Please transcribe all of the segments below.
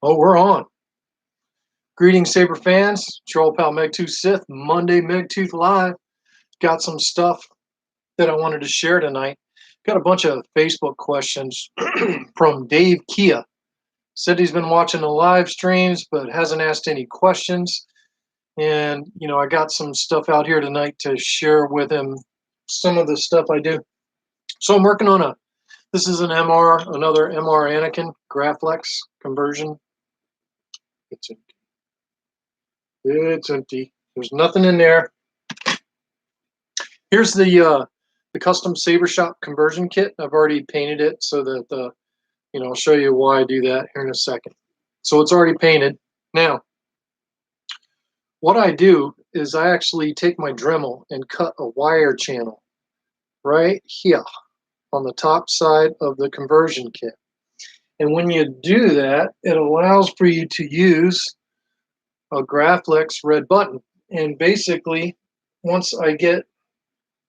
Oh, we're on. Greetings, Saber fans. It's your old pal Megtooth Sith, Monday Megtooth Live. Got some stuff that I wanted to share tonight. Got a bunch of Facebook questions from Dave Kia. Said he's been watching the live streams, but hasn't asked any questions. And, I got some stuff out here tonight to share with him, some of the stuff I do. So I'm working on this is another MR Anakin Graflex conversion. It's empty. There's nothing in there. Here's the custom Saber Shop conversion kit. I've already painted it so that I'll show you why I do that here in a second. So it's already painted. Now, what I do is I actually take my Dremel and cut a wire channel right here on the top side of the conversion kit. And when you do that, it allows for you to use a Graflex red button. And basically, once let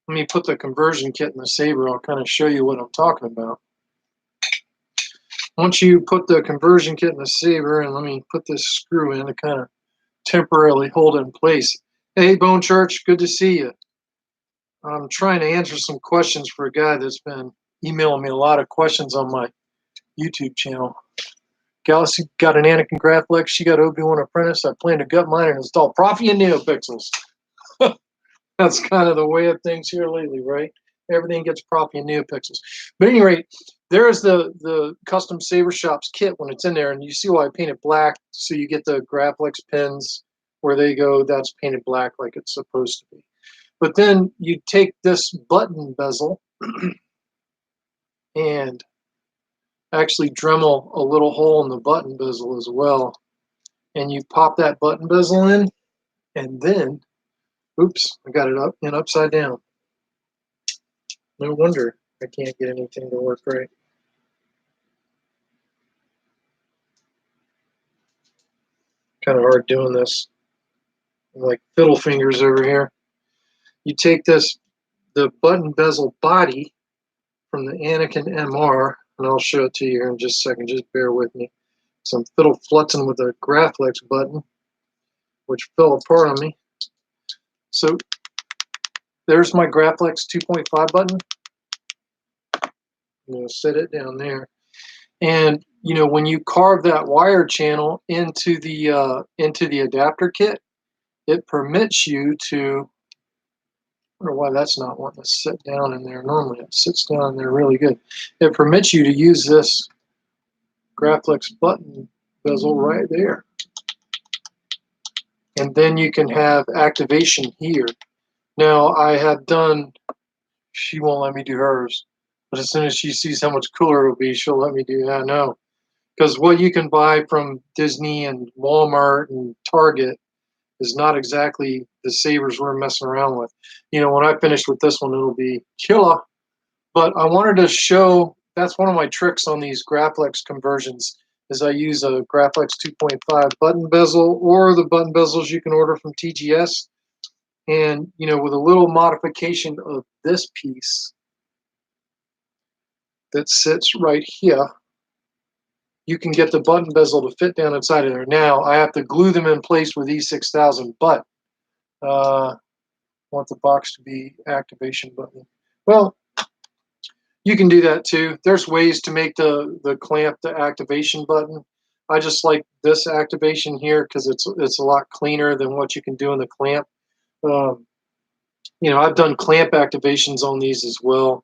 me put the conversion kit in the Saber, I'll kind of show you what I'm talking about. Once you put the conversion kit in the Saber, and let me put this screw in to kind of temporarily hold it in place. Hey, Bone Church, good to see you. I'm trying to answer some questions for a guy that's been emailing me a lot of questions on my YouTube channel. Galaxy got an Anakin Graflex. She got Obi-Wan Apprentice. I plan to gut mine and install Profi and NeoPixels. That's kind of the way of things here lately, right? Everything gets Profi and NeoPixels. But at any rate, there's the custom Saber Shops kit when it's in there, and you see why I painted black, so you get the Graflex pins where they go. That's painted black like it's supposed to be. But then you take this button bezel and actually Dremel a little hole in the button bezel as well, and you pop that button bezel in, and then oops, I got it up and upside down. No wonder I can't get anything to work right. Kind of hard doing this. I'm like fiddle fingers over here. You take the button bezel body from the Anakin MR, and I'll show it to you here in just a second. Just bear with me. So I'm fiddle flutzing with a Graflex button, which fell apart on me. So there's my Graflex 2.5 button. I'm going to set it down there. And when you carve that wire channel into the adapter kit, it permits you to. I wonder why that's not wanting to sit down in there. Normally it sits down in there really good. It permits you to use this Graflex button bezel right there. And then you can have activation here. Now I have done, she won't let me do hers, but as soon as she sees how much cooler it'll be, she'll let me do that. No, because what you can buy from Disney and Walmart and Target is not exactly the Sabers we're messing around with. When I finish with this one, it'll be killer. But I wanted to show, that's one of my tricks on these Graflex conversions, is I use a Graflex 2.5 button bezel or the button bezels you can order from TGS. And, with a little modification of this piece that sits right here, you can get the button bezel to fit down inside of there. Now, I have to glue them in place with E6000, but I want the box to be activation button. Well, you can do that too. There's ways to make the clamp the activation button. I just like this activation here because it's a lot cleaner than what you can do in the clamp. I've done clamp activations on these as well.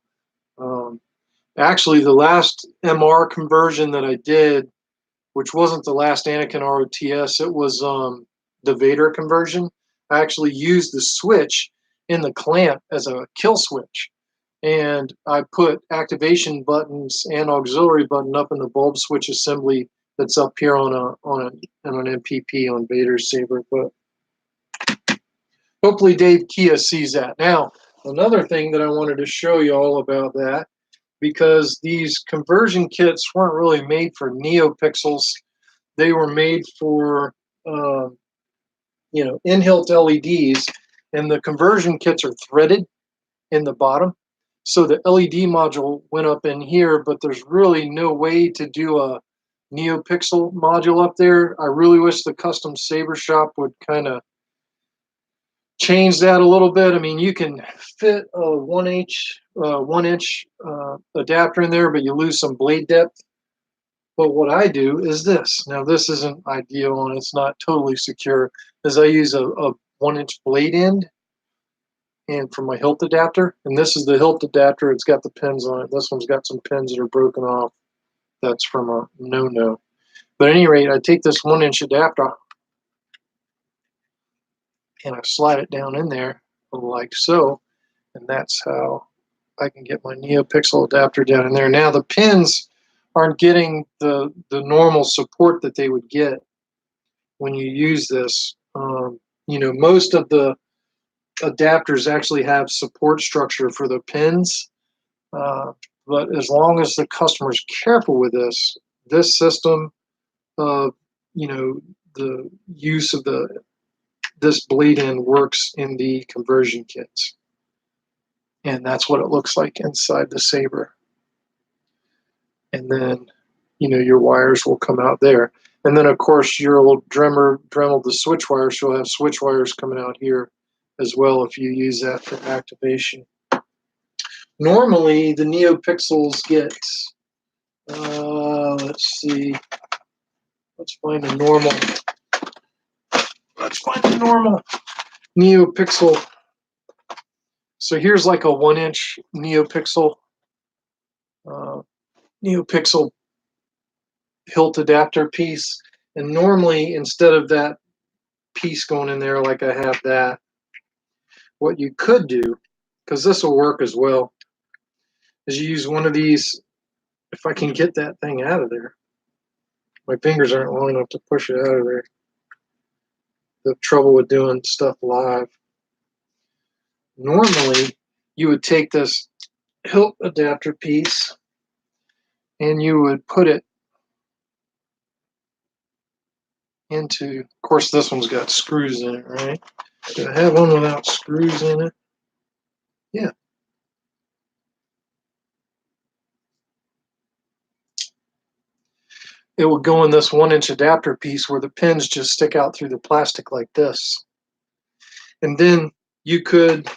Actually, the last MR conversion that I did, which wasn't the last Anakin ROTS, it was the Vader conversion. I actually used the switch in the clamp as a kill switch. And I put activation buttons and auxiliary button up in the bulb switch assembly that's up here on an MPP on Vader's Saber. But hopefully Dave Kia sees that. Now, another thing that I wanted to show you all about that, because these conversion kits weren't really made for NeoPixels. They were made for, in-hilt LEDs, and the conversion kits are threaded in the bottom. So the LED module went up in here, but there's really no way to do a NeoPixel module up there. I really wish the custom saber shop would kind of change that a little bit. I mean, you can fit a 1-inch adapter in there, but you lose some blade depth. But what I do is this. Now, this isn't ideal and it's not totally secure, is I use a 1-inch blade end and for my hilt adapter. And this is the hilt adapter. It's got the pins on it. This one's got some pins that are broken off. That's from a no-no. But at any rate, I take this 1-inch adapter and I slide it down in there like so. And that's how I can get my NeoPixel adapter down in there. Now the pins aren't getting the normal support that they would get when you use this. You know, most of the adapters actually have support structure for the pins, but as long as the customer's careful with this system of, you know, the use of this blade end works in the conversion kits. And that's what it looks like inside the saber. And then, you know, your wires will come out there. And then, of course, your old Dremel, the switch wires, you'll have switch wires coming out here as well if you use that for activation. Normally, the NeoPixels get, let's see, let's find a normal NeoPixel. So here's like a 1-inch NeoPixel hilt adapter piece. And normally, instead of that piece going in there like I have that, what you could do, because this will work as well, is you use one of these. If I can get that thing out of there. My fingers aren't long enough to push it out of there. The trouble with doing stuff live. Normally, you would take this hilt adapter piece and you would put it into, of course, this one's got screws in it, right? Do I have one without screws in it? Yeah. It will go in this 1-inch adapter piece where the pins just stick out through the plastic like this. And then you could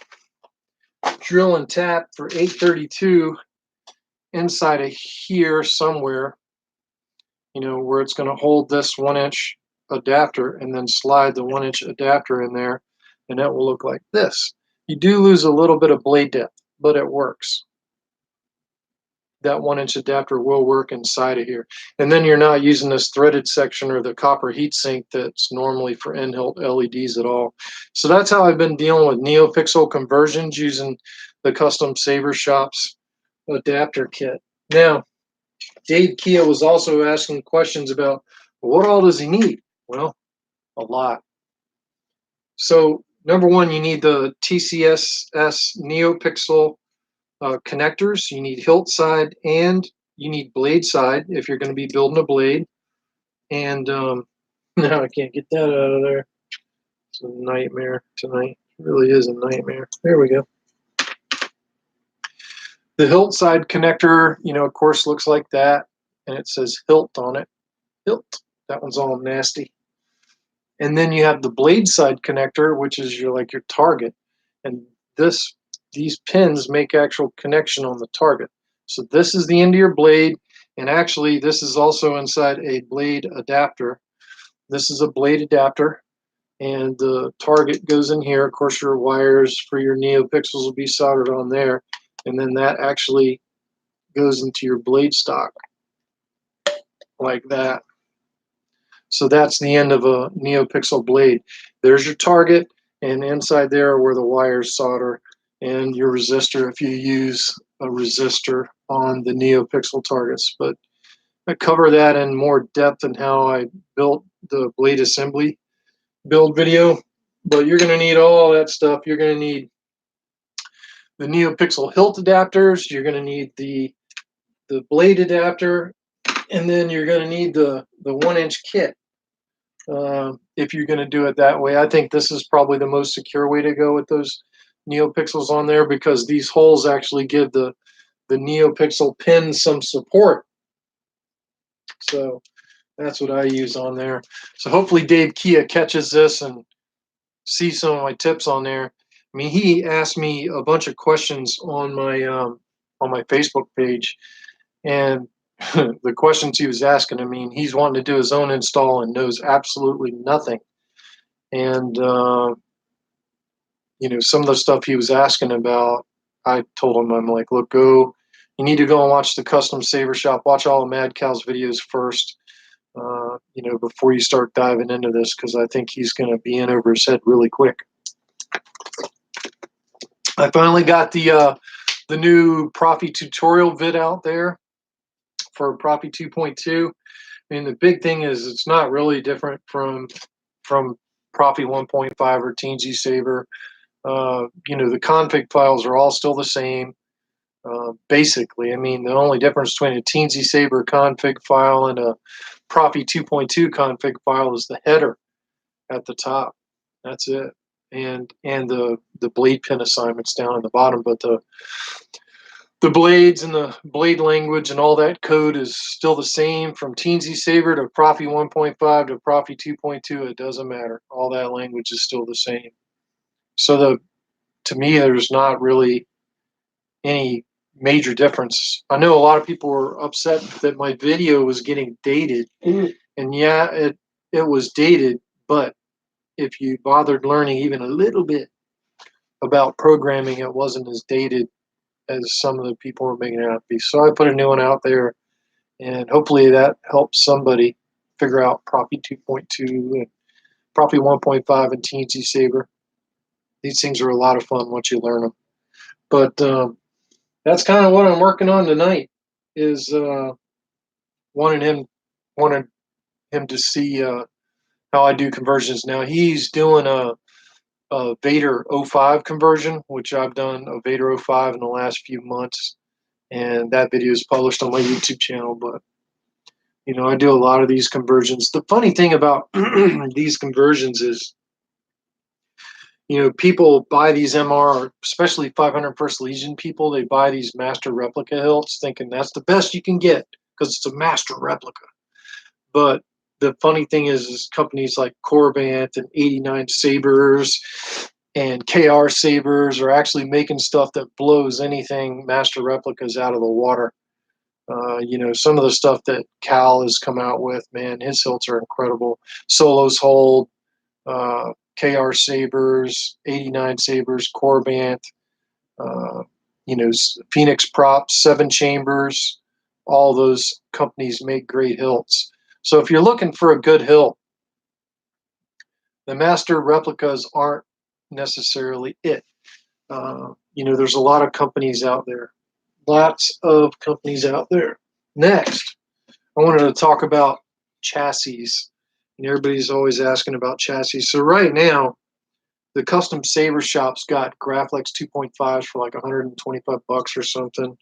drill and tap for 832 inside of here somewhere, you know, where it's going to hold this 1-inch adapter, and then slide the 1-inch adapter in there, and that will look like this. You do lose a little bit of blade depth, but it works. That 1-inch adapter will work inside of here. And then you're not using this threaded section or the copper heatsink that's normally for end-hilt LEDs at all. So that's how I've been dealing with NeoPixel conversions using the custom Saber Shop's adapter kit. Now, Dave Kia was also asking questions about, well, what all does he need? Well, a lot. So number one, you need the TCSS NeoPixel connectors. You need hilt side and you need blade side if you're going to be building a blade. And now I can't get that out of there. It's a nightmare tonight. It really is a nightmare. There we go. The hilt side connector, you know, of course, looks like that, and it says hilt on it. Hilt. That one's all nasty. And then you have the blade side connector, which is your target. And these pins make actual connection on the target. So this is the end of your blade, and actually this is also inside a blade adapter. This is a blade adapter, and the target goes in here. Of course, your wires for your NeoPixels will be soldered on there, and then that actually goes into your blade stock like that. So that's the end of a NeoPixel blade. There's your target, and inside there are where the wires solder, and your resistor if you use a resistor on the NeoPixel targets. But I cover that in more depth in how I built the blade assembly build video. But you're going to need all that stuff. You're going to need the NeoPixel hilt adapters. You're going to need the blade adapter, and then you're going to need the 1-inch kit. If you're going to do it that way. I think this is probably the most secure way to go with those NeoPixels on there, because these holes actually give the NeoPixel pin some support. So That's what I use on there. So hopefully Dave Kia catches this and sees some of my tips on there. I mean, he asked me a bunch of questions on my Facebook page, and the questions he was asking, I mean, he's wanting to do his own install and knows absolutely nothing. And you know, some of the stuff he was asking about, I told him, I'm like, look, you need to go and watch the Custom Saver Shop. Watch all of Mad Cal's videos first, you know, before you start diving into this, because I think he's going to be in over his head really quick. I finally got the new Profi tutorial vid out there for Profi 2.2. I mean, the big thing is it's not really different from Profi 1.5 or Teensy Saver. You know, the config files are all still the same. Basically, I mean, the only difference between a Teensy Saver config file and a Profi 2.2 config file is the header at the top. That's it, and the blade pin assignments down at the bottom. But the blades and the blade language and all that code is still the same from Teensy Saver to Profi 1.5 to Profi 2.2. It doesn't matter. All that language is still the same. So to me, there's not really any major difference. I know a lot of people were upset that my video was getting dated, and yeah, it was dated, but if you bothered learning even a little bit about programming, it wasn't as dated as some of the people were making it out to be. So I put a new one out there, and hopefully that helps somebody figure out Profi 2.2 and Profi 1.5 and Teensy Saver. These things are a lot of fun once you learn them. But that's kind of what I'm working on tonight. Is wanted him to see how I do conversions. Now he's doing a Vader 05 conversion, which I've done a Vader 05 in the last few months, and that video is published on my YouTube channel. But you know, I do a lot of these conversions. The funny thing about these conversions is, you know, people buy these MR, especially 501st Legion people, they buy these master replica hilts thinking that's the best you can get because it's a master replica. But the funny thing is companies like Corbant and 89 Sabers and KR Sabers are actually making stuff that blows anything master replicas out of the water. You know, some of the stuff that Cal has come out with, man, his hilts are incredible. Solos hold, KR Sabers, 89 Sabers, Corbant, you know, Phoenix Props, 7 Chambers. All those companies make great hilts. So if you're looking for a good hilt, the master replicas aren't necessarily it. You know, there's a lot of companies out there. Lots of companies out there. Next, I wanted to talk about chassis. And everybody's always asking about chassis. So right now, the Custom Saver Shop's got Graflex 2.5s for like 125 bucks or something.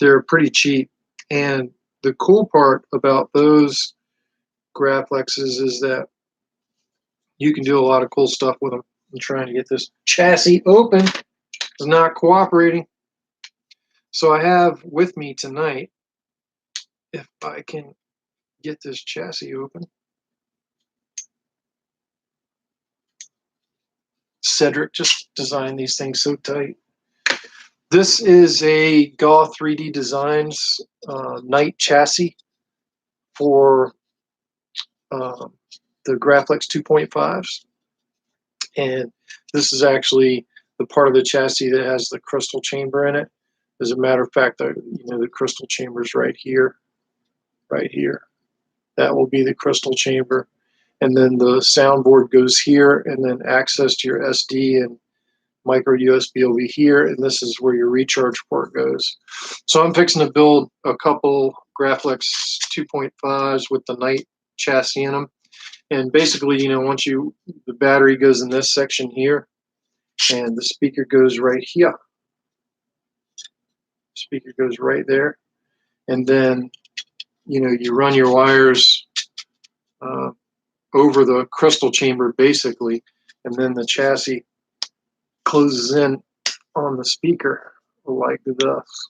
They're pretty cheap. And the cool part about those Graflexes is that you can do a lot of cool stuff with them. I'm trying to get this chassis open. It's not cooperating. So I have with me tonight, if I can get this chassis open, Cedric just designed these things so tight. This is a GAW 3D Designs Knight chassis for the Graflex 2.5s. And this is actually the part of the chassis that has the crystal chamber in it. As a matter of fact, you know, the crystal chamber is right here, right here. That will be the crystal chamber. And then the soundboard goes here, and then access to your SD and micro USB will be here, and this is where your recharge port goes. So I'm fixing to build a couple Graflex 2.5s with the Knight chassis in them. And basically, you know, once the battery goes in this section here, and the speaker goes right here. Speaker goes right there. And then, you know, you run your wires over the crystal chamber, basically, and then the chassis closes in on the speaker like this.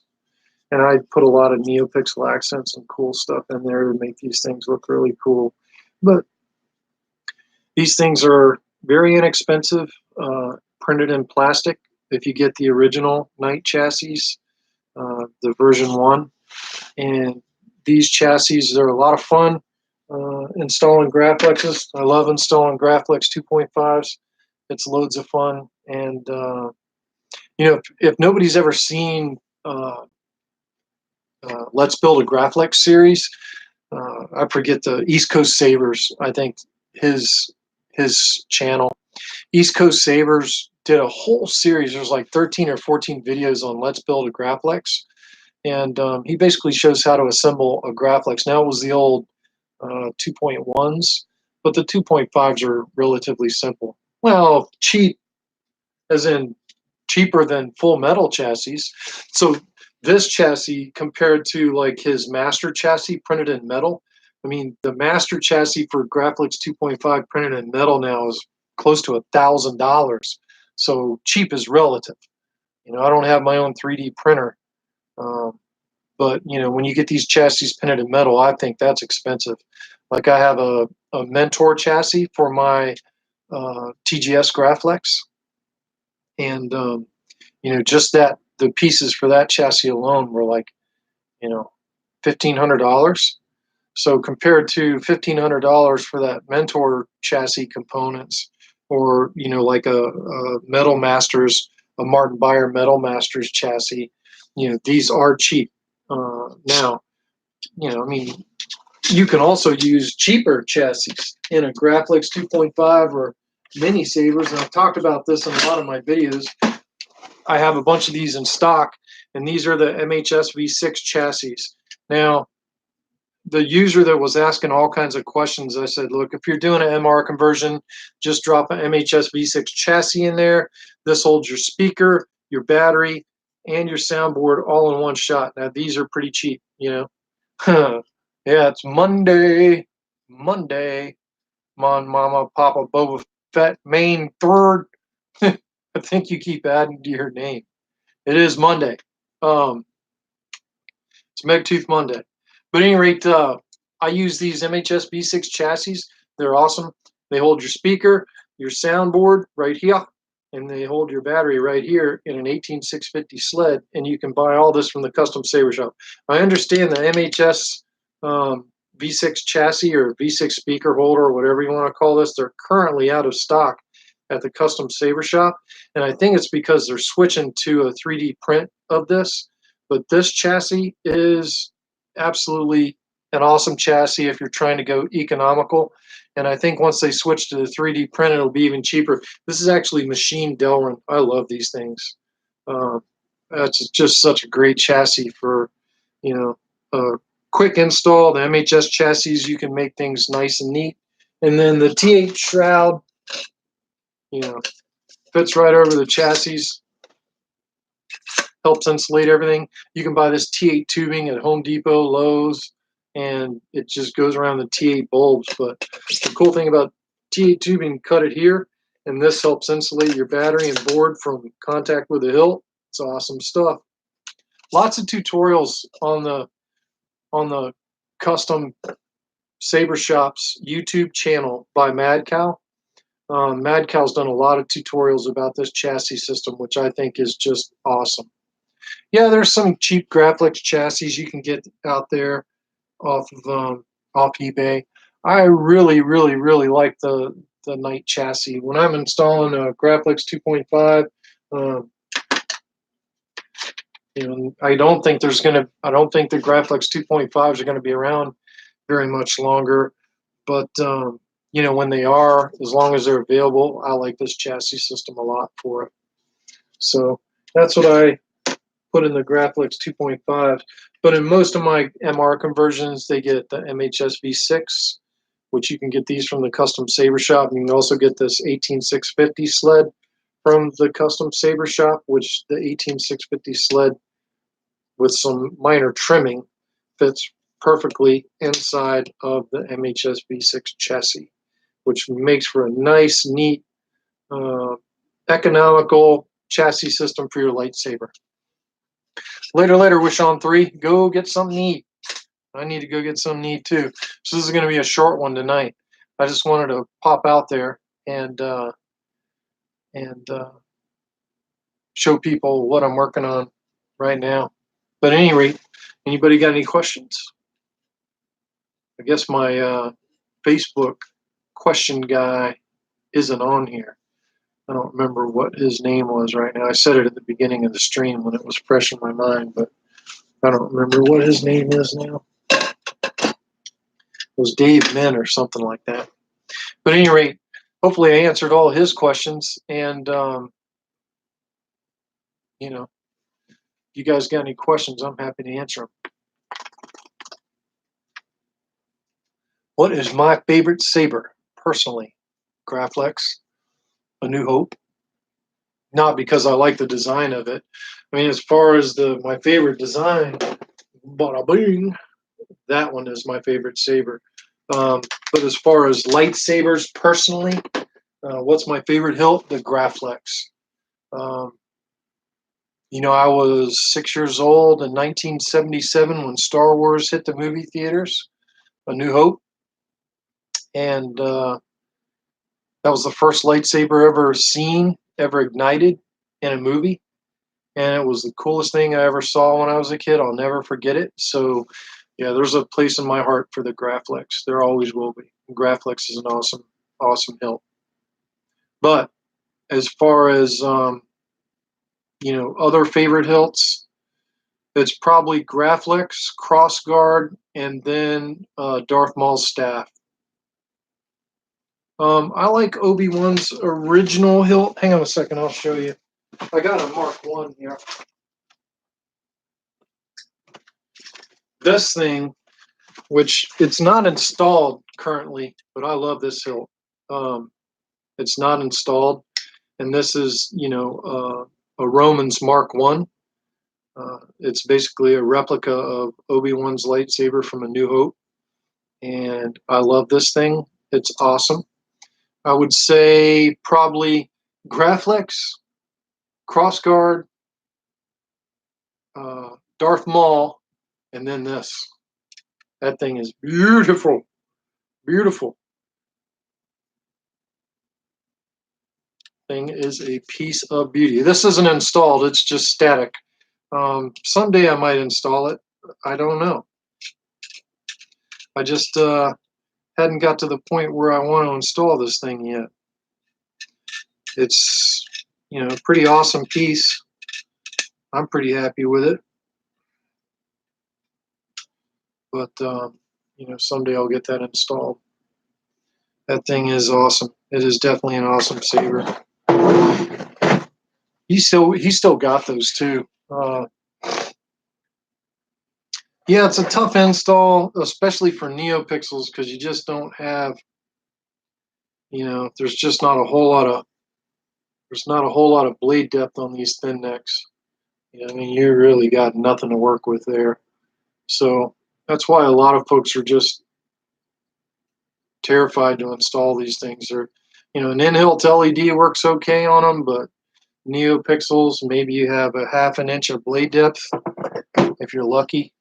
And I put a lot of NeoPixel accents and cool stuff in there to make these things look really cool. But these things are very inexpensive, printed in plastic. If you get the original Knight chassis, the version 1, and these chassis are a lot of fun installing Graflexes. I love installing Graflex 2.5s. It's loads of fun. And, you know, if nobody's ever seen Let's Build a Graflex series, I forget the East Coast Savers, I think his channel. East Coast Savers did a whole series. There's like 13 or 14 videos on Let's Build a Graflex. And he basically shows how to assemble a Graflex. Now it was the old 2.1s, but the 2.5s are relatively simple. Well, cheap, as in cheaper than full metal chassis. So this chassis compared to like his master chassis printed in metal, I mean, the master chassis for Graflex 2.5 printed in metal now is close to $1,000. So cheap is relative. You know, I don't have my own 3D printer. But, you know, when you get these chassis printed in metal, I think that's expensive. Like I have a Mentor chassis for my TGS Graflex. And, you know, just that, the pieces for that chassis alone were like, you know, $1,500. So compared to $1,500 for that Mentor chassis components, or, you know, like a Metal Masters, a Martin Beyer Metal Masters chassis, you know, these are cheap. Now, you know, I mean, you can also use cheaper chassis in a Graflex 2.5 or Mini Savers, and I've talked about this in a lot of my videos. I have a bunch of these in stock, and these are the MHS V6 chassis. Now, the user that was asking all kinds of questions, I said, look, if you're doing an MR conversion, just drop an MHS V6 chassis in there. This holds your speaker, your battery, and your soundboard all in one shot. Now, these are pretty cheap, you know. Yeah, it's Monday. Mon, Mama, Papa, Boba Fett, Main, Third. I think you keep adding to your name. It is Monday. It's Megtooth Monday. But at any rate, I use these MHS V6 chassis. They're awesome. They hold your speaker, your soundboard right here, and they hold your battery right here in an 18650 sled. And you can buy all this from the Custom Saber Shop. I understand the MHS V6 chassis or V6 speaker holder or whatever you want to call this, they're currently out of stock at the Custom Saber Shop. And I think it's because they're switching to a 3D print of this. But this chassis is absolutely an awesome chassis if you're trying to go economical. And I think once they switch to the 3D print, it'll be even cheaper. This is actually machined Delrin. I love these things. That's just such a great chassis for, you know, a quick install. The MHS chassis, you can make things nice and neat. And then the T8 shroud, you know, fits right over the chassis. Helps insulate everything. You can buy this T8 tubing at Home Depot, Lowe's, and it just goes around the T8 bulbs. But the cool thing about T8 tubing, cut it here, and this helps insulate your battery and board from contact with the hilt. It's awesome stuff. Lots of tutorials on the Custom Saber Shop's YouTube channel by Mad Cow. Mad Cow's done a lot of tutorials about this chassis system, which I think is just awesome. Yeah, there's some cheap Graflex chassis you can get out there off eBay. I really like the Knight chassis. When I'm installing a Graflex 2.5, you know, I don't think the Graflex 2.5s are gonna be around very much longer. But you know, when they are, as long as they're available, I like this chassis system a lot for it. So that's what I put in the Graflex 2.5. But in most of my MR conversions, they get the MHS V6, which you can get these from the Custom Saber Shop. You can also get this 18650 sled from the Custom Saber Shop, which the 18650 sled with some minor trimming fits perfectly inside of the MHS V6 chassis, which makes for a nice, neat, economical chassis system for your lightsaber. Later, Wish on 3. Go get something to eat. I need to go get something to eat too. So this is going to be a short one tonight. I just wanted to pop out there and and show people what I'm working on right now. But at any rate, anybody got any questions? I guess my Facebook question guy isn't on here. I don't remember what his name was right now. I said it at the beginning of the stream when it was fresh in my mind, but I don't remember what his name is now. It was Dave Min or something like that. But at any rate, hopefully I answered all his questions. And, you know, if you guys got any questions, I'm happy to answer them. What is my favorite saber, personally? Graflex, A New Hope. Not because I like the design of it. I mean, as far as my favorite design, bada bing, that one is my favorite saber. But as far as lightsabers, personally, what's my favorite hilt? The Graflex. I was 6 years old in 1977 when Star Wars hit the movie theaters, A New Hope. And that was the first lightsaber ever seen, ever ignited in a movie. And it was the coolest thing I ever saw when I was a kid. I'll never forget it. So, yeah, there's a place in my heart for the Graflex. There always will be. Graflex is an awesome, awesome hilt. But as far as, other favorite hilts, it's probably Graflex, Crossguard, and then Darth Maul's staff. I like Obi-Wan's original hilt. Hang on a second, I'll show you. I got a Mark 1 here. This thing, which it's not installed currently, but I love this hilt. It's not installed, and this is, a Roman's Mark 1. It's basically a replica of Obi-Wan's lightsaber from A New Hope, and I love this thing. It's awesome. I would say probably Graflex, Crossguard, Darth Maul, and then this. That thing is beautiful. Beautiful. Thing is a piece of beauty. This isn't installed, it's just static. Someday I might install it. I don't know. I just hadn't got to the point where I want to install this thing yet. It's, a pretty awesome piece. I'm pretty happy with it. But, someday I'll get that installed. That thing is awesome. It is definitely an awesome saber. He still got those too. Yeah, it's a tough install, especially for NeoPixels, because you just don't have, there's just not a whole lot of blade depth on these thin necks. I mean, you really got nothing to work with there. So that's why a lot of folks are just terrified to install these things. Or, an in-hilt LED works okay on them, but NeoPixels, maybe you have a half an inch of blade depth if you're lucky.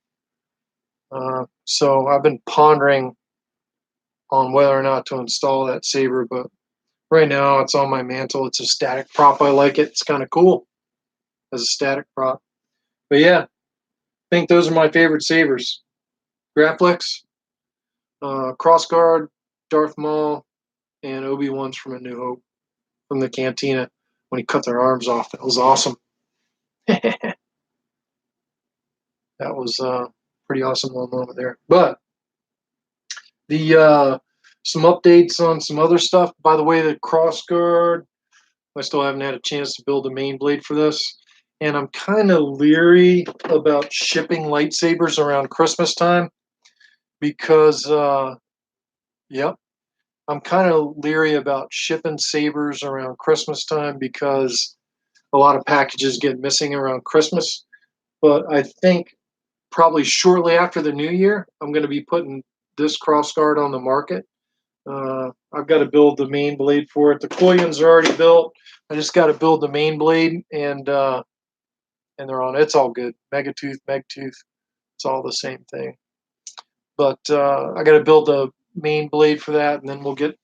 So I've been pondering on whether or not to install that saber, but right now it's on my mantle. It's a static prop. I like it. It's kind of cool as a static prop. But yeah, I think those are my favorite sabers. Graflex, Crossguard, Darth Maul, and Obi-Wan's from A New Hope, from the Cantina when he cut their arms off. That was awesome. That was a pretty awesome little moment there. But some updates on some other stuff. By the way, the Crossguard, I still haven't had a chance to build a main blade for this. And I'm kind of leery about shipping lightsabers around Christmas time because, yep, I'm kind of leery about shipping sabers around Christmas time because a lot of packages get missing around Christmas. But I think probably shortly after the new year, I'm going to be putting this Crossguard on the market. I've got to build the main blade for it. The Koyans are already built. I just got to build the main blade and and they're on. It's all good. Megtooth, it's all the same thing. But I got to build the main blade for that, and then we'll get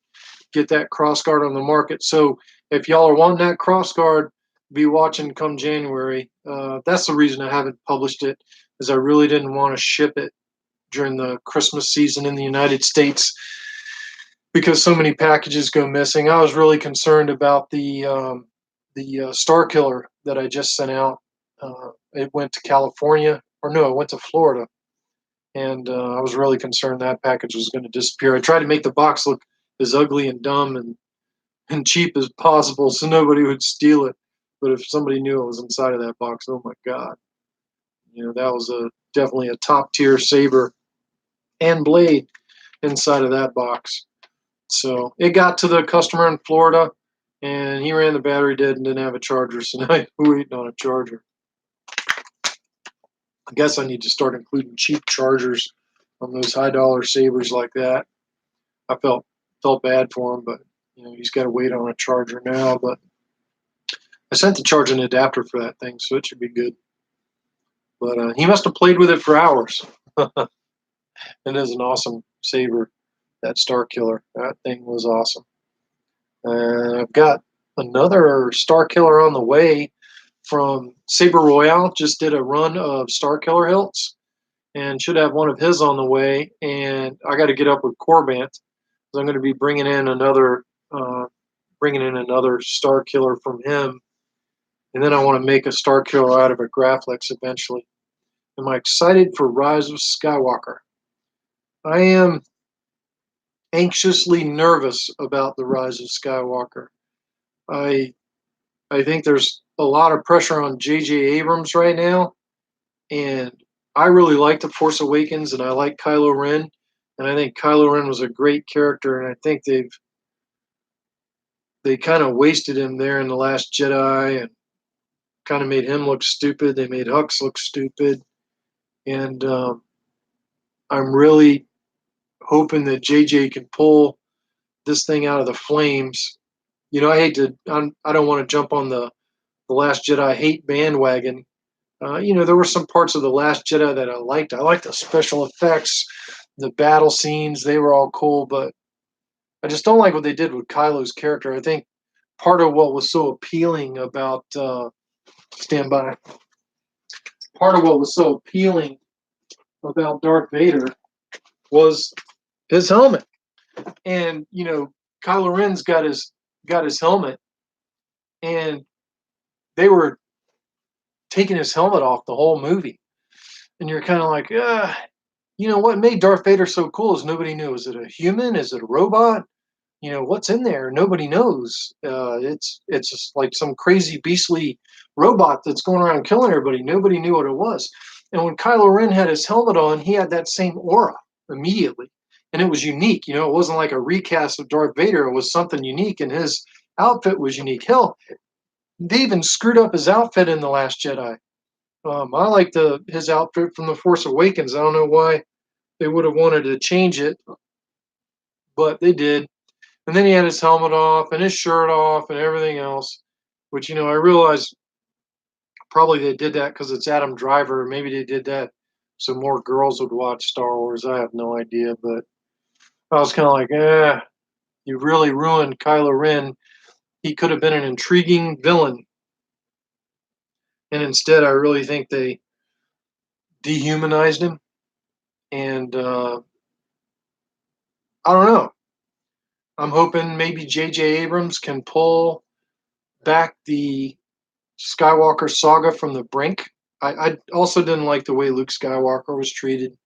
that cross guard on the market. So if y'all are wanting that cross guard, be watching come January. That's the reason I haven't published it, is I really didn't want to ship it during the Christmas season in the United States because so many packages go missing. I was really concerned about the Star Killer that I just sent out. It went to California, or no, it went to Florida, and I was really concerned that package was going to disappear. I tried to make the box look as ugly and dumb and cheap as possible so nobody would steal it. But if somebody knew it was inside of that box, oh my God, that was definitely a top tier saber and blade inside of that box. So it got to the customer in Florida, and he ran the battery dead and didn't have a charger. So now I'm waiting on a charger. I guess I need to start including cheap chargers on those high dollar sabers like that. I felt bad for him, but he's got to wait on a charger now. But I sent the charging adapter for that thing, so it should be good. But he must have played with it for hours. It is an awesome saber, that Star Killer. That thing was awesome. And I've got another Star Killer on the way from Saber Royale. Just did a run of Star Killer hilts and should have one of his on the way. And I got to get up with Corbant, because I'm going to be bringing in another Star Killer from him. And then I want to make a Star Killer out of a Graflex eventually. Am I excited for Rise of Skywalker? I am anxiously nervous about the Rise of Skywalker. I think there's a lot of pressure on J.J. Abrams right now, and I really like The Force Awakens, and I like Kylo Ren, and I think Kylo Ren was a great character, and I think they kind of wasted him there in The Last Jedi and kind of made him look stupid. They made Hux look stupid, and I'm really hoping that JJ can pull this thing out of the flames. I don't want to jump on the Last Jedi hate bandwagon. There were some parts of The Last Jedi that I liked. I liked the special effects, the battle scenes. They were all cool, but I just don't like what they did with Kylo's character. I think part of what was so appealing about stand by. Part of what was so appealing about Darth Vader was his helmet. And Kylo Ren's got his helmet, and they were taking his helmet off the whole movie. And you're kind of like, what made Darth Vader so cool is nobody knew. Is it a human? Is it a robot? What's in there? Nobody knows. It's just like some crazy beastly robot that's going around killing everybody. Nobody knew what it was. And when Kylo Ren had his helmet on, he had that same aura immediately. And it was unique. It wasn't like a recast of Darth Vader. It was something unique, and his outfit was unique. Hell, they even screwed up his outfit in The Last Jedi. I like his outfit from The Force Awakens. I don't know why they would have wanted to change it, but they did. And then he had his helmet off and his shirt off and everything else, which, I realize probably they did that because it's Adam Driver. Maybe they did that so more girls would watch Star Wars. I have no idea, but I was kind of like, you really ruined Kylo Ren. He could have been an intriguing villain. And instead, I really think they dehumanized him. And I don't know. I'm hoping maybe J.J. Abrams can pull back the Skywalker saga from the brink. I also didn't like the way Luke Skywalker was treated.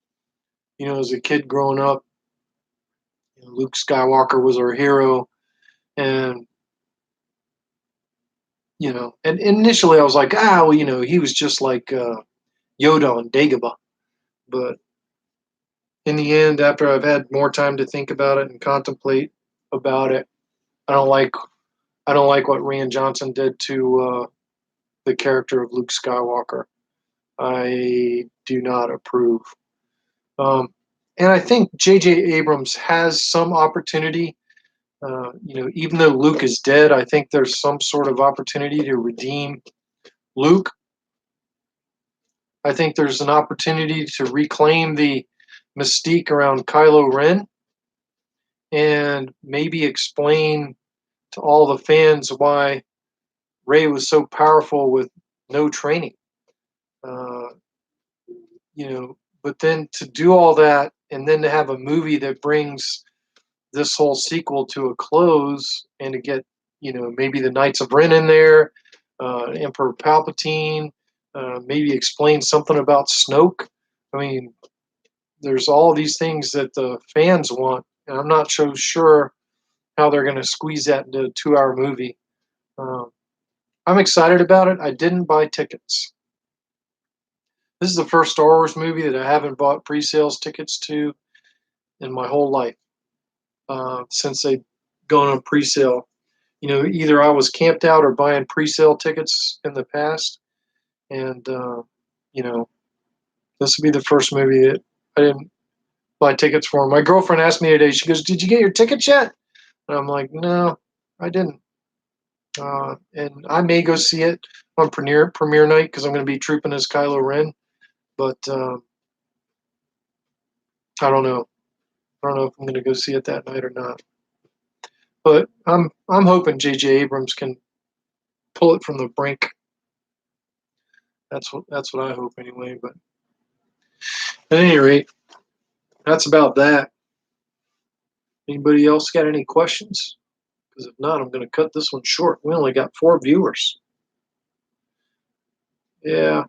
As a kid growing up, Luke Skywalker was our hero. And, and initially I was like, he was just like Yoda on Dagobah. But in the end, after I've had more time to think about it and contemplate about it, I don't like what Rian Johnson did to the character of Luke Skywalker. I do not approve. And I think J.J. Abrams has some opportunity. Even though Luke is dead, I think there's some sort of opportunity to redeem Luke. I think there's an opportunity to reclaim the mystique around Kylo Ren and maybe explain to all the fans why Rey was so powerful with no training. Uh, but then to do all that and then to have a movie that brings this whole sequel to a close and to get, maybe the Knights of Ren in there, Emperor Palpatine, maybe explain something about Snoke. I mean, there's all these things that the fans want, and I'm not so sure how they're going to squeeze that into a 2-hour movie. Um, I'm excited about it. I didn't buy tickets. This is the first Star Wars movie that I haven't bought pre-sales tickets to in my whole life, since they've gone on pre-sale. Either I was camped out or buying pre-sale tickets in the past, and this will be the first movie that I didn't buy tickets for. My girlfriend asked me today. She goes, "Did you get your tickets yet?" And I'm like, "No, I didn't." And I may go see it on premiere night because I'm going to be trooping as Kylo Ren, but I don't know. I don't know if I'm going to go see it that night or not. But I'm hoping J.J. Abrams can pull it from the brink. That's what I hope anyway. But at any rate, that's about that. Anybody else got any questions? Because if not, I'm going to cut this one short. We only got 4 viewers. Yeah,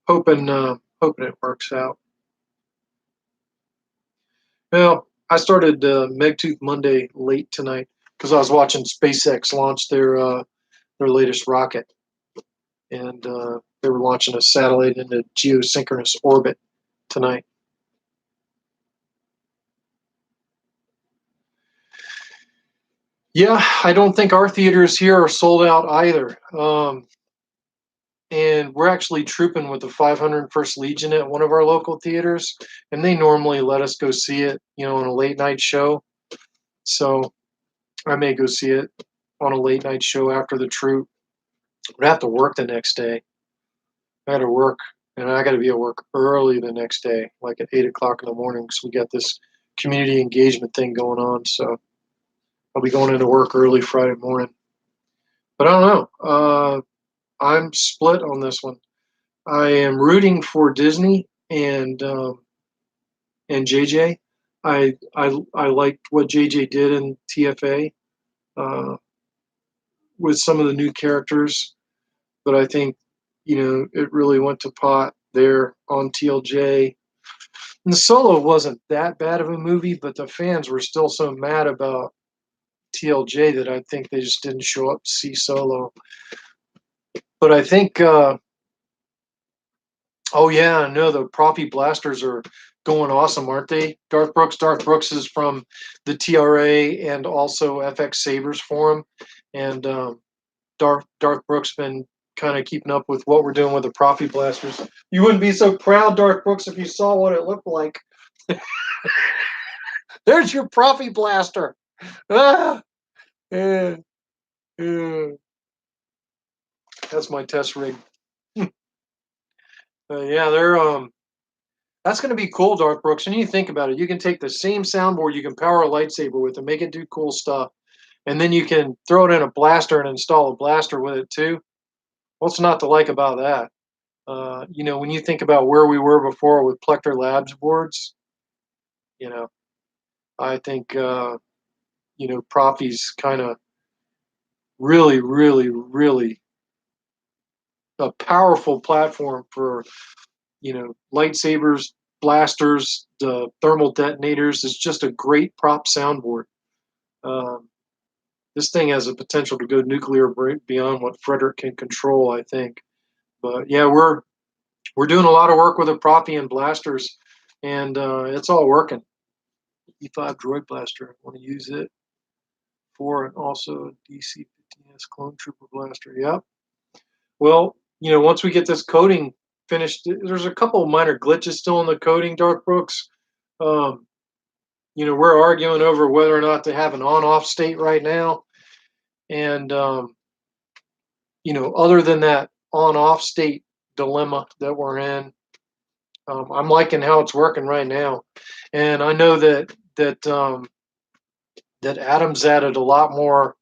hoping it works out. Well, I started Megtooth Monday late tonight because I was watching SpaceX launch their latest rocket, and they were launching a satellite into geosynchronous orbit tonight. Yeah, I don't think our theaters here are sold out either. And we're actually trooping with the 501st Legion at one of our local theaters, and they normally let us go see it, on a late night show. So I may go see it on a late night show after the troop. I have to work the next day. I got to work, and I got to be at work early the next day, like at 8 o'clock in the morning, because we got this community engagement thing going on. So I'll be going into work early Friday morning. But I don't know. I'm split on this one. I am rooting for Disney and JJ. I liked what JJ did in TFA with some of the new characters, but I think it really went to pot there on TLJ. And Solo wasn't that bad of a movie, but the fans were still so mad about TLJ that I think they just didn't show up to see Solo. But I think oh yeah, no, the Proppy Blasters are going awesome, aren't they? Darth Brooks. Darth Brooks is from the TRA and also FX Sabers Forum, and Darth Brooks been kind of keeping up with what we're doing with the Proppy Blasters. You wouldn't be so proud, Darth Brooks, if you saw what it looked like. There's your Proppy Blaster. Ah, yeah, yeah. That's my test rig. Yeah, they're that's going to be cool, Darth Brooks. And you think about it, you can take the same soundboard, you can power a lightsaber with and make it do cool stuff, and then you can throw it in a blaster and install a blaster with it too. What's not to like about that? When you think about where we were before with Plector Labs boards, you know, I think Profi's kind of really, really, really a powerful platform for lightsabers, blasters, the thermal detonators. It's just a great prop soundboard. Um, this thing has a potential to go nuclear beyond what Frederick can control, I think. But yeah, we're doing a lot of work with the Proppy and blasters, and it's all working. E5 Droid Blaster, I want to use it for, and also DC-15S Clone Trooper Blaster. Yep. Well, once we get this coding finished, there's a couple of minor glitches still in the coding, Darth Brooks. Um, we're arguing over whether or not to have an on-off state right now. And, other than that on-off state dilemma that we're in. I'm liking how it's working right now, and I know that Adam's added a lot more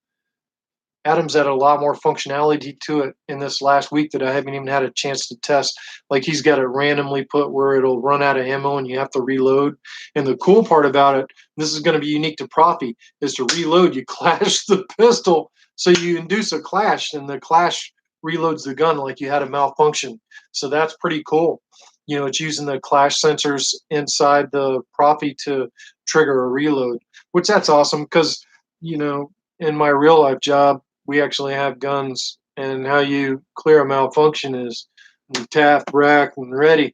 functionality to it in this last week that I haven't even had a chance to test. Like he's got it randomly put where it'll run out of ammo and you have to reload. And the cool part about it, this is going to be unique to Profi, is to reload. You clash the pistol, so you induce a clash, and the clash reloads the gun like you had a malfunction. So that's pretty cool. You know, it's using the clash sensors inside the Profi to trigger a reload, which that's awesome because, you know, in my real life job, we actually have guns, and how you clear a malfunction is tapped, rack, and ready.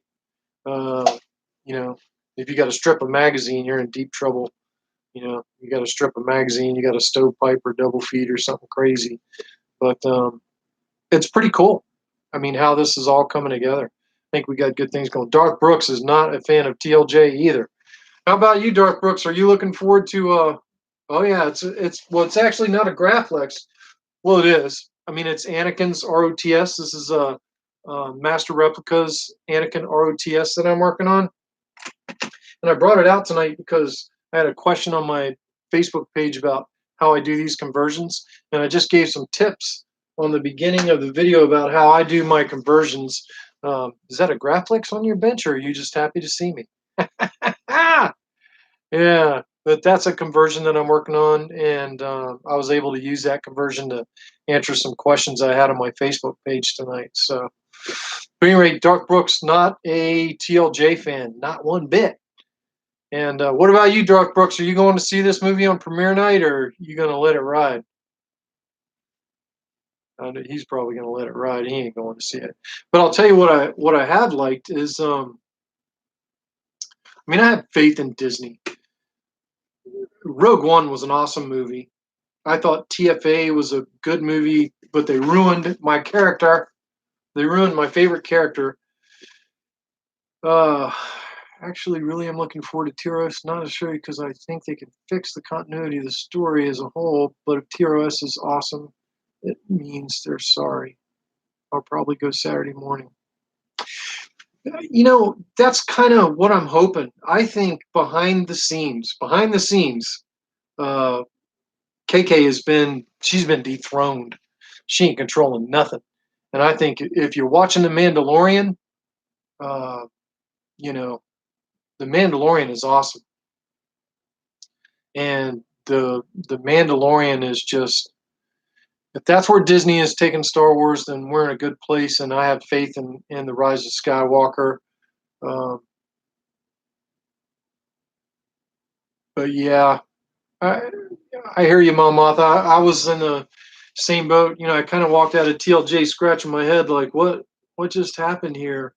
Uh, you know, if you got to strip a magazine, you're in deep trouble. You know, you got to strip a magazine, you got a stovepipe or double feed or something crazy. But it's pretty cool. I mean, how this is all coming together. I think we got good things going. Darth Brooks is not a fan of TLJ either. How about you, Darth Brooks? Are you looking forward to? Oh yeah, it's actually not a Graflex. Well, it is. I mean, it's Anakin's ROTS. This is Master Replica's Anakin ROTS that I'm working on. And I brought it out tonight because I had a question on my Facebook page about how I do these conversions. And I just gave some tips on the beginning of the video about how I do my conversions. Is that a Graflex on your bench, or are you just happy to see me? Ah! Yeah, but that's a conversion that I'm working on, and I was able to use that conversion to answer some questions I had on my Facebook page tonight. So, at any rate, Dark Brooks, not a TLJ fan, not one bit. And what about you, Dark Brooks? Are you going to see this movie on premiere night, or are you going to let it ride? He's probably going to let it ride. He ain't going to see it. But I'll tell you what I have liked is, I mean, I have faith in Disney. Rogue One was an awesome movie. I thought TFA was a good movie, but they ruined my character. They ruined my favorite character. Uh, Actually, really, I'm looking forward to TROS. Not necessarily because I think they can fix the continuity of the story as a whole, but if TROS is awesome, it means they're sorry. I'll probably go Saturday morning. You know, that's kind of what I'm hoping. I think behind the scenes, uh, KK she's been dethroned. She ain't controlling nothing. And I think if you're watching The Mandalorian, uh, you know, The Mandalorian is awesome. And the Mandalorian is just, if that's where Disney is taking Star Wars, then we're in a good place. And I have faith in the Rise of Skywalker. Um, but yeah, I I hear you, Mom Moth. I was in the same boat. You know, I kind of walked out of TLJ scratching my head like, what just happened here?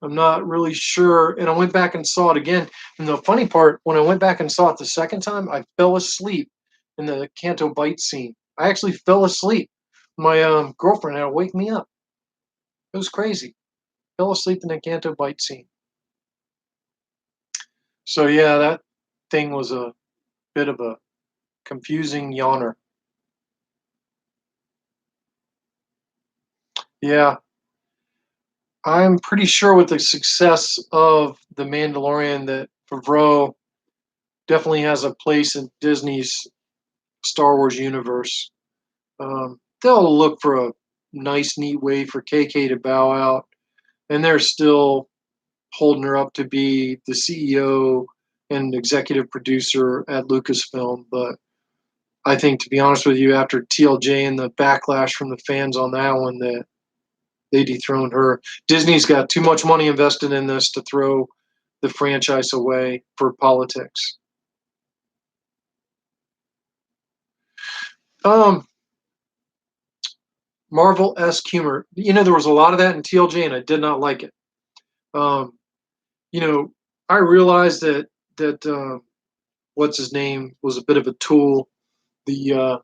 I'm not really sure. And I went back and saw it again. And the funny part, when I went back and saw it the second time, I fell asleep in the Canto Bite scene. I actually fell asleep. My girlfriend had to wake me up. It was crazy. Fell asleep in the Canto Bite scene. So yeah, that thing was a bit of a confusing yawner. Yeah, I'm pretty sure with the success of The Mandalorian that Favreau definitely has a place in Disney's Star Wars universe. They'll look for a nice, neat way for KK to bow out, and they're still holding her up to be the CEO and executive producer at Lucasfilm. But I think, to be honest with you, after TLJ and the backlash from the fans on that one, that they dethroned her. Disney's got too much money invested in this to throw the franchise away for politics. Um, Marvel-esque humor. You know, there was a lot of that in TLJ, and I did not like it. Um, you know, I realized that what's his name was a bit of a tool. The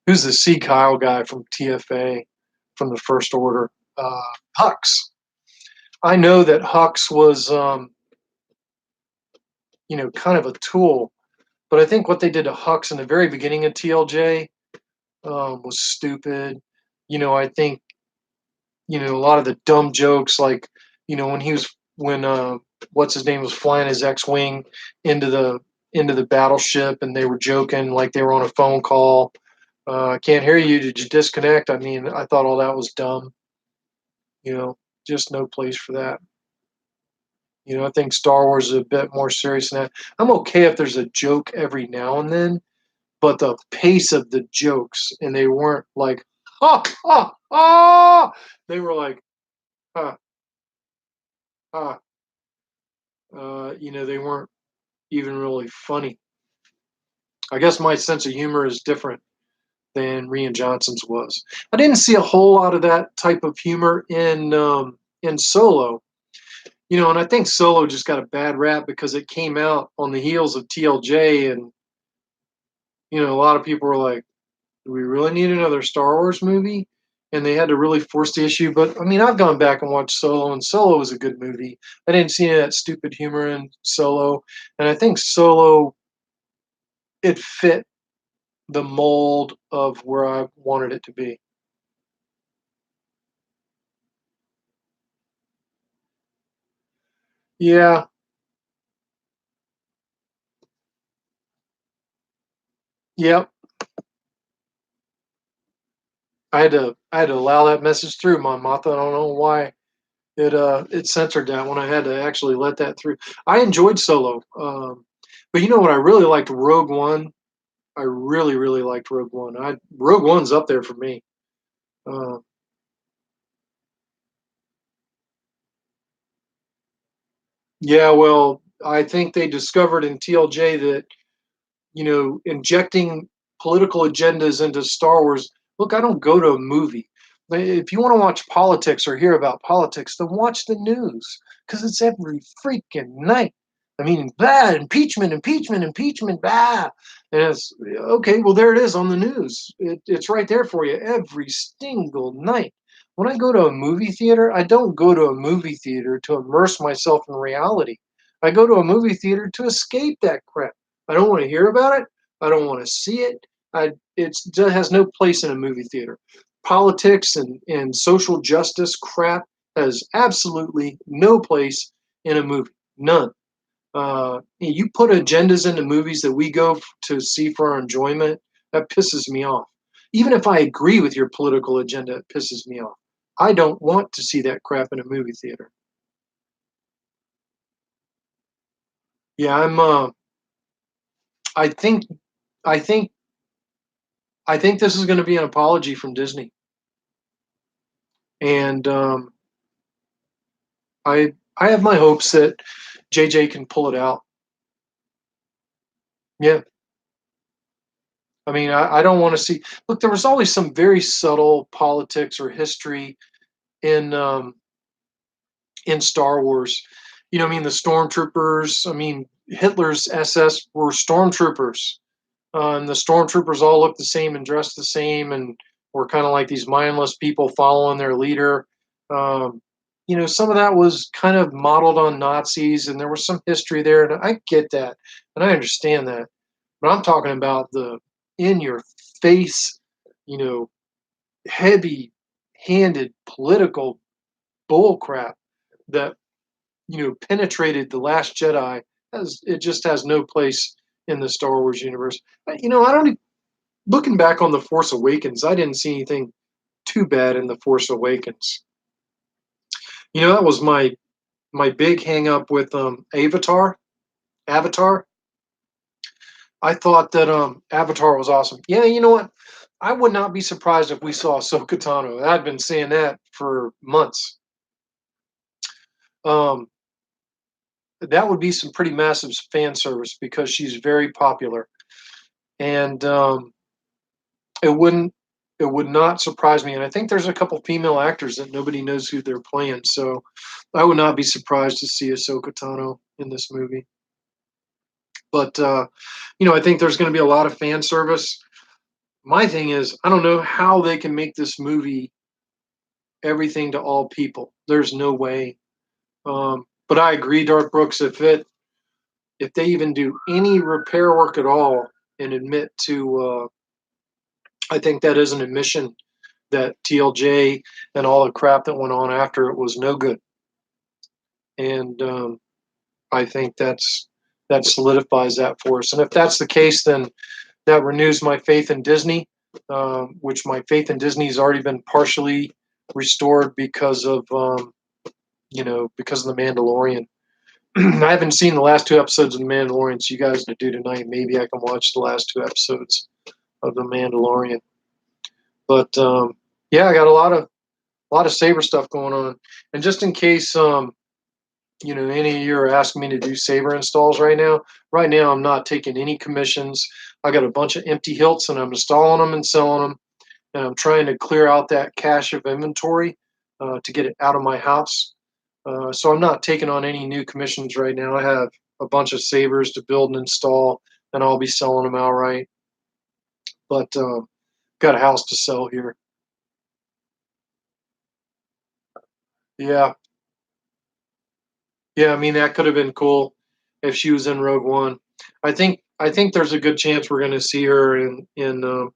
who's the C Kyle guy from TFA from the First Order? Hux. I know that Hux was kind of a tool, but I think what they did to Hux in the very beginning of TLJ was stupid. You know, I think a lot of the dumb jokes, like when what's his name was flying his X-wing into the battleship, and they were joking like they were on a phone call. I can't hear you. Did you disconnect? I mean, I thought all that was dumb. You know, just no place for that. I think Star Wars is a bit more serious than that. I'm okay if there's a joke every now and then, but the pace of the jokes, and they weren't like, ha, ha, ha. They were like, ha, ha. They weren't even really funny. I guess my sense of humor is different than Rian Johnson's was. I didn't see a whole lot of that type of humor in Solo. And I think Solo just got a bad rap because it came out on the heels of TLJ, and a lot of people were like, "Do we really need another Star Wars movie?" And they had to really force the issue. But I mean, I've gone back and watched Solo, and Solo was a good movie. I didn't see any of that stupid humor in Solo, and I think Solo, it fit the mold of where I wanted it to be. Yeah, yep. I had to allow that message through, my Martha. I don't know why it censored that when I had to actually let that through. I enjoyed Solo, but you know what? I really liked Rogue One. I really really liked Rogue One. Rogue One's up there for me. Uh, yeah, well, I think they discovered in TLJ that injecting political agendas into Star Wars. Look, I don't go to a movie. If you want to watch politics or hear about politics, then watch the news because it's every freaking night. I mean, bad impeachment, impeachment, impeachment, bad. And it's okay. Well, there it is on the news. It's right there for you every single night. When I go to a movie theater, I don't go to a movie theater to immerse myself in reality. I go to a movie theater to escape that crap. I don't want to hear about it. I don't want to see it. It has no place in a movie theater. Politics and social justice crap has absolutely no place in a movie. None. You put agendas into movies that we go to see for our enjoyment. That pisses me off. Even if I agree with your political agenda, it pisses me off. I don't want to see that crap in a movie theater. Yeah, I think. I think I think this is going to be an apology from Disney, and I have my hopes that JJ can pull it out. Yeah, I mean, I don't want to see. Look, there was always some very subtle politics or history in Star Wars. I mean, the stormtroopers. I mean, Hitler's SS were stormtroopers. And the stormtroopers all looked the same and dressed the same, and were kind of like these mindless people following their leader. Um, some of that was kind of modeled on Nazis, and there was some history there, and I get that, and I understand that. But I'm talking about the in your face, you know, heavy handed political bullcrap that penetrated the Last Jedi. It just has no place in the Star Wars universe. I don't looking back on the Force Awakens, I didn't see anything too bad in the Force Awakens. That was my big hang up with Avatar. Avatar. I thought that Avatar was awesome. Yeah, you know what? I would not be surprised if we saw Ahsoka Tano. I've been saying that for months. Um, that would be some pretty massive fan service because she's very popular, and it wouldn't it would not surprise me. And I think there's a couple female actors that nobody knows who they're playing, so I would not be surprised to see Ahsoka Tano in this movie. But I think there's going to be a lot of fan service. My thing is, I don't know how they can make this movie everything to all people. There's no way. But I agree, Dark Brooks. If they even do any repair work at all and admit to, I think that is an admission that TLJ and all the crap that went on after it was no good. And I think that solidifies that for us. And if that's the case, then that renews my faith in Disney, which my faith in Disney has already been partially restored because of because of the Mandalorian. I haven't seen the last 2 episodes of the Mandalorian, so you guys to do tonight. Maybe I can watch the last 2 episodes of the Mandalorian. But yeah, I got a lot of Saber stuff going on, and just in case any of you are asking me to do Saber installs right now. Right now, I'm not taking any commissions. I got a bunch of empty hilts, and I'm installing them and selling them, and I'm trying to clear out that cache of inventory to get it out of my house. So I'm not taking on any new commissions right now. I have a bunch of Sabers to build and install, and I'll be selling them outright. But got a house to sell here. Yeah, yeah. I mean, that could have been cool if she was in Rogue One. I think there's a good chance we're going to see her in the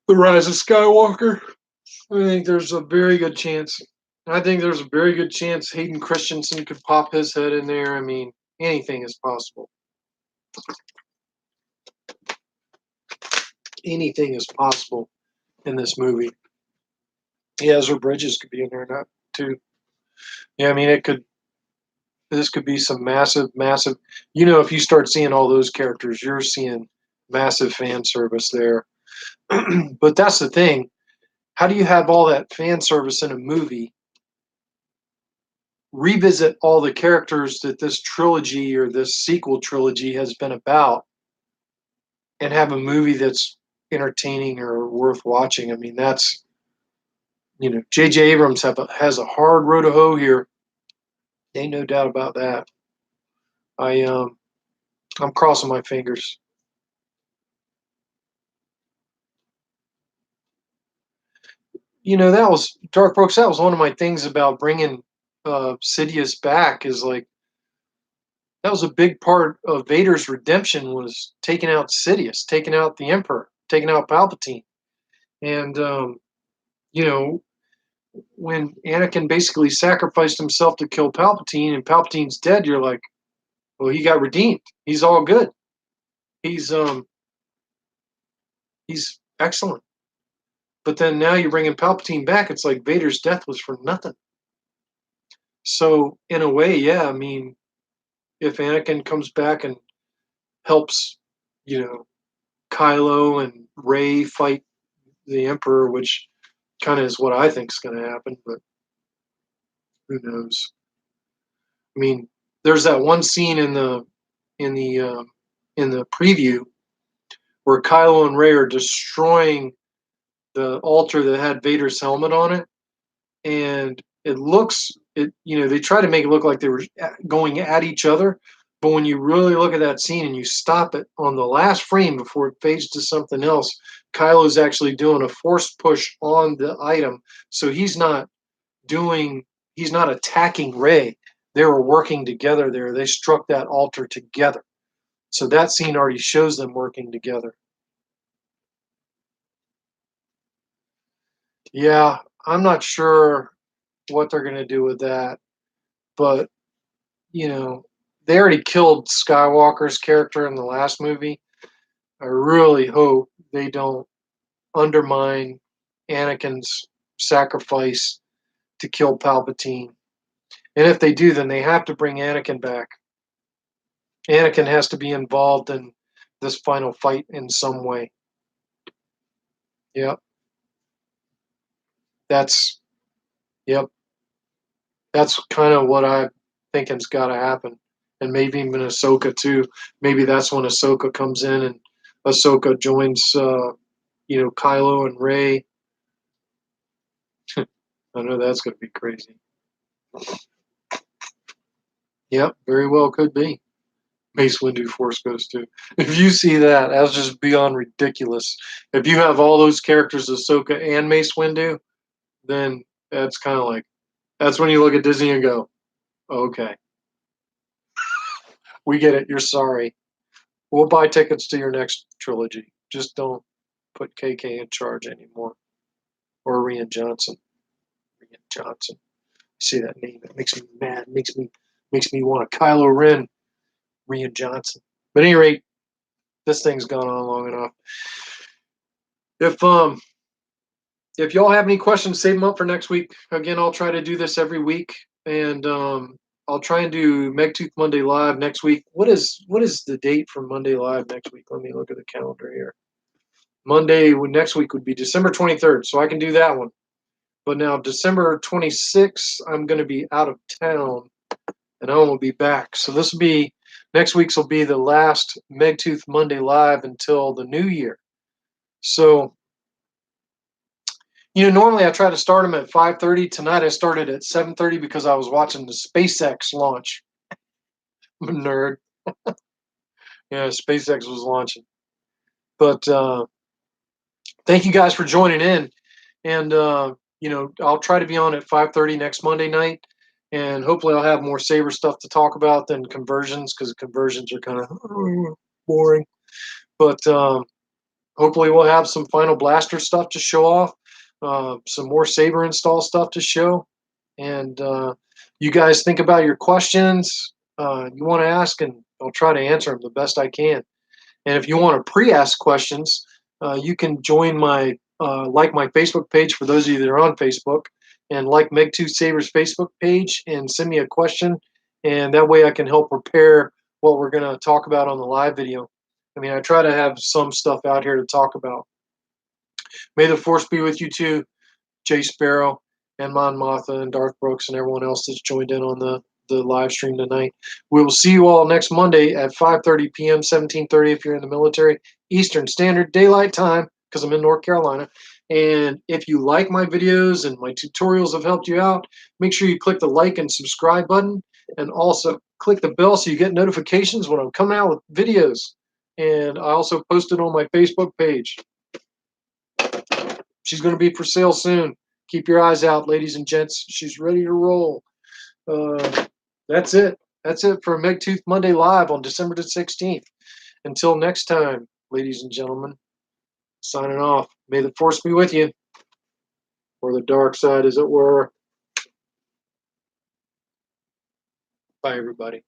Rise of Skywalker. I think there's a very good chance. I think there's a very good chance Hayden Christensen could pop his head in there. I mean, anything is possible. Anything is possible in this movie. Yeah, Ezra Bridges could be in there not too. Yeah, I mean it could. This could be some massive, massive. If you start seeing all those characters, you're seeing massive fan service there. But that's the thing. How do you have all that fan service in a movie? Revisit all the characters that this trilogy or this sequel trilogy has been about, and have a movie that's entertaining or worth watching. I mean, that's J.J. Abrams has a hard road to hoe here. Ain't no doubt about that. I'm crossing my fingers. That was Dark Brooks. That was one of my things about bringing Sidious back. Is like that was a big part of Vader's redemption was taking out Sidious, taking out the Emperor, taking out Palpatine, and when Anakin basically sacrificed himself to kill Palpatine, and Palpatine's dead, you're like, well, he got redeemed. He's all good. He's excellent. But then now you're bringing Palpatine back. It's like Vader's death was for nothing. So in a way, yeah, I mean, if Anakin comes back and helps, Kylo and Rey fight the Emperor, which kind of is what I think is going to happen, but who knows? I mean, there's that one scene in the in the preview where Kylo and Rey are destroying the altar that had Vader's helmet on it, and they try to make it look like they were going at each other, but when you really look at that scene and you stop it on the last frame before it fades to something else, Kylo's actually doing a force push on the item, so he's not attacking Rey. They were working together there. They struck that altar together. So that scene already shows them working together. Yeah, I'm not sure what they're going to do with that, but they already killed Skywalker's character in the last movie. I really hope they don't undermine Anakin's sacrifice to kill Palpatine. And if they do, then they have to bring Anakin back. Anakin has to be involved in this final fight in some way. Yep. That's yep. That's kind of what I thinking's got to happen, and maybe even Ahsoka too. Maybe that's when Ahsoka comes in and Ahsoka joins, Kylo and Rey. I know that's going to be crazy. Yep, very well could be. Mace Windu Force Ghost too. If you see that, that's just beyond ridiculous. If you have all those characters, Ahsoka and Mace Windu, then that's kind of like that's when you look at Disney and go, okay, we get it. You're sorry. We'll buy tickets to your next trilogy. Just don't put KK in charge anymore. or Rian Johnson. Rian Johnson. See that name? It makes me mad. Makes me want a Kylo Ren. Rian Johnson. But at any rate, this thing's gone on long enough. If y'all have any questions, save them up for next week. Again, I'll try to do this every week, and I'll try and do Megtooth Monday Live next week. What is the date for Monday Live next week? Let me look at the calendar here. Monday next week would be December 23rd, so I can do that one. But now December 26th, I'm going to be out of town, and I won't be back. So this will be next week's will be the last Megtooth Monday Live until the new year. So, normally I try to start them at 5:30. Tonight I started at 7:30 because I was watching the SpaceX launch. I'm a nerd. Yeah, SpaceX was launching. But thank you guys for joining in. And, I'll try to be on at 5:30 next Monday night. And hopefully I'll have more Saber stuff to talk about than conversions, because conversions are kind of boring. But hopefully we'll have some Final Blaster stuff to show off. Some more Saber install stuff to show. And you guys think about your questions you want to ask, and I'll try to answer them the best I can. And if you want to pre-ask questions, you can join my my Facebook page for those of you that are on Facebook, and like Megtooth Saber's Facebook page, and send me a question, and that way I can help prepare what we're going to talk about on the live video. I mean, I try to have some stuff out here to talk about. May the force be with you too, Jay Sparrow and Mon Mothma and Darth Brooks and everyone else that's joined in on the live stream tonight. We will see you all next Monday at 5:30 p.m., 17:30 if you're in the military, Eastern Standard Daylight Time, because I'm in North Carolina. And if you like my videos and my tutorials have helped you out, make sure you click the like and subscribe button, and also click the bell so you get notifications when I'm coming out with videos. And I also post it on my Facebook page. She's going to be for sale soon. Keep your eyes out, ladies and gents. She's ready to roll. That's it. That's it for Megtooth Monday Live on December the 16th. Until next time, ladies and gentlemen, signing off. May the force be with you, or the dark side, as it were. Bye, everybody.